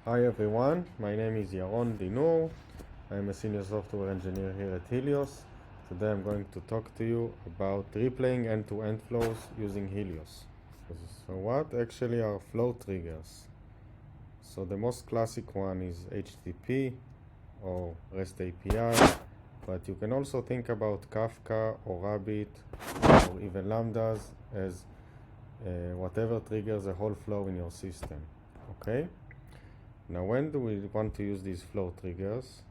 Hi everyone, my name is Yaron Dinur. I'm a senior software engineer here at Helios. Today I'm going to talk to you about replaying end-to-end flows using Helios. So what actually are flow triggers? So the most classic one is HTTP or REST API, but you can also think about Kafka or Rabbit or even Lambdas as whatever triggers a whole flow in your system. Okay? Now, when do we want to use these flow triggers?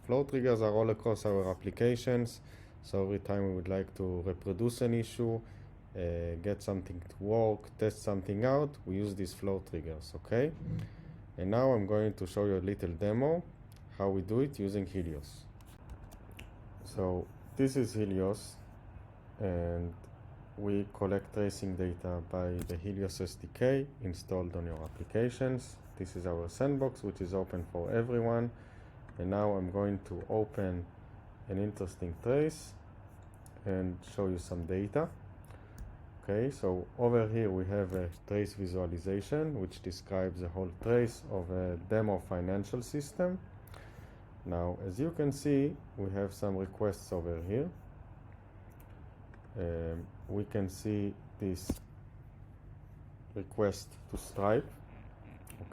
Flow triggers are all across our applications. So every time we would like to reproduce an issue, get something to work, test something out, we use these flow triggers, okay? And now I'm going to show you a little demo how we do it using Helios. So this is Helios, and we collect tracing data by the Helios SDK installed on your applications. This is our sandbox, which is open for everyone. And now I'm going to open an interesting trace and show you some data. Okay, so over here we have a trace visualization which describes the whole trace of a demo financial system. Now, as you can see, we have some requests over here. We can see this request to Stripe.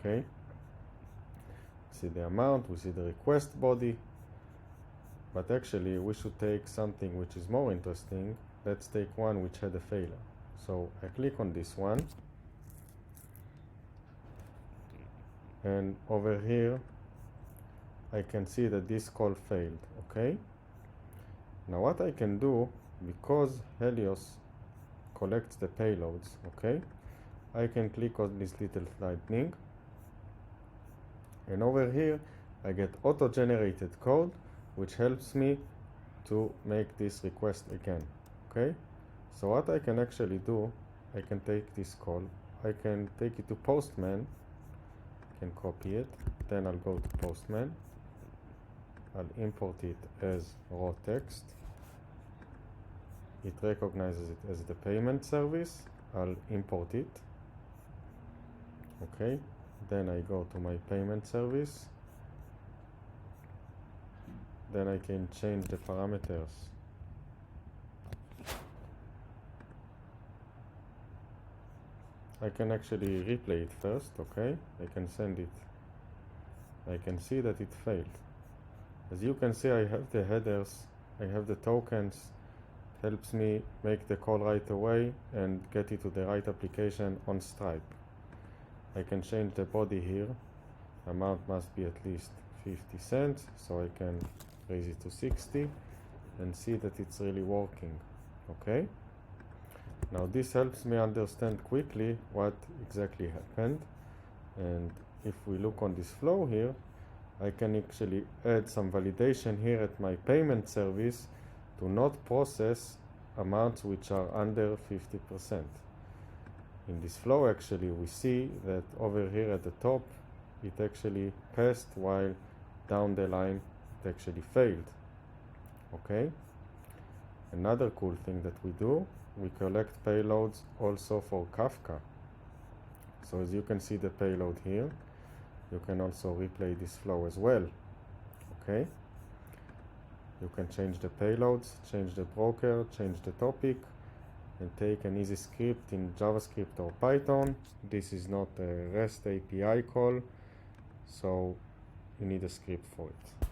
Okay, see the amount, we see the request body, but actually we should take something which is more interesting. Let's take one which had a failure. So I click on this one, and over here I can see that this call failed. Okay, now what I can do, because Helios collects the payloads, okay, I can click on this little lightning, and over here I get auto-generated code which helps me to make this request again. Okay, so what I can actually do, I can take this call, I can take it to Postman, I can copy it, then I'll go to Postman, I'll import it as raw text, it recognizes it as the payment service, I'll import it. Okay, then I go to my payment service, then I can change the parameters. I can actually replay it first. Okay, I can send it. I can see that it failed. As you can see, I have the headers, I have the tokens. It helps me make the call right away and get it to the right application on Stripe. I can change the body here. Amount must be at least 50 cents, so I can raise it to 60 and see that it's really working. Okay, now this helps me understand quickly what exactly happened, and if we look on this flow here, I can actually add some validation here at my payment service to not process amounts which are under 50%. In this flow, actually, we see that over here at the top, it actually passed, while down the line, it actually failed. Okay? Another cool thing that we do, we collect payloads also for Kafka. So as you can see the payload here, you can also replay this flow as well. Okay? You can change the payloads, change the broker, change the topic, and take an easy script in JavaScript or Python. This is not a REST API call, so you need a script for it.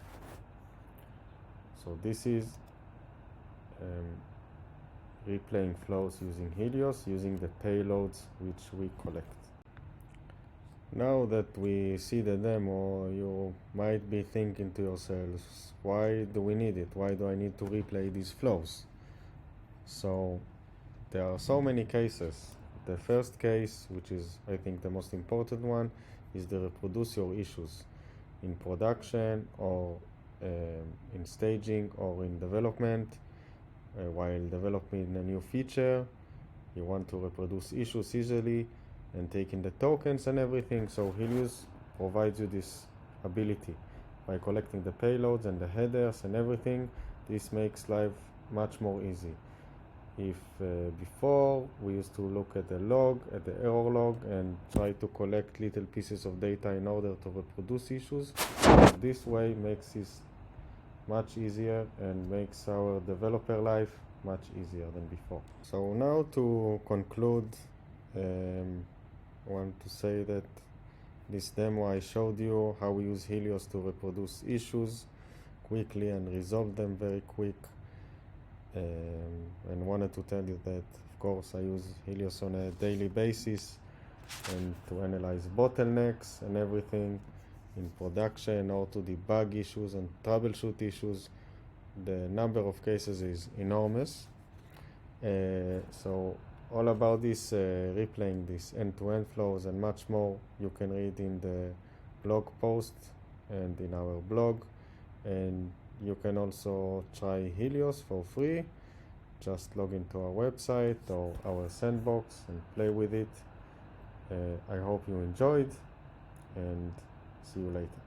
So this is replaying flows using Helios, using the payloads which we collect. Now that we see the demo, you might be thinking to yourselves, why do we need it? Why do I need to replay these flows? So there are so many cases. The first case, which is I think the most important one, is the reproduce your issues in production or in staging or in development. While developing a new feature, you want to reproduce issues easily and take in the tokens and everything. So Helios provides you this ability by collecting the payloads and the headers and everything. This makes life much more easy. If before we used to look at the log, at the error log, and try to collect little pieces of data in order to reproduce issues, this way makes this much easier and makes our developer life much easier than before. So now to conclude, I want to say that this demo I showed you how we use Helios to reproduce issues quickly and resolve them very quick, and wanted to tell you that of course I use Helios on a daily basis and to analyze bottlenecks and everything in production, or to debug issues and troubleshoot issues. The number of cases is enormous. So all about this replaying this end-to-end flows and much more you can read in the blog post and in our blog, and you can also try Helios for free. Just log into our website or our sandbox and play with it. I hope you enjoyed, and see you later.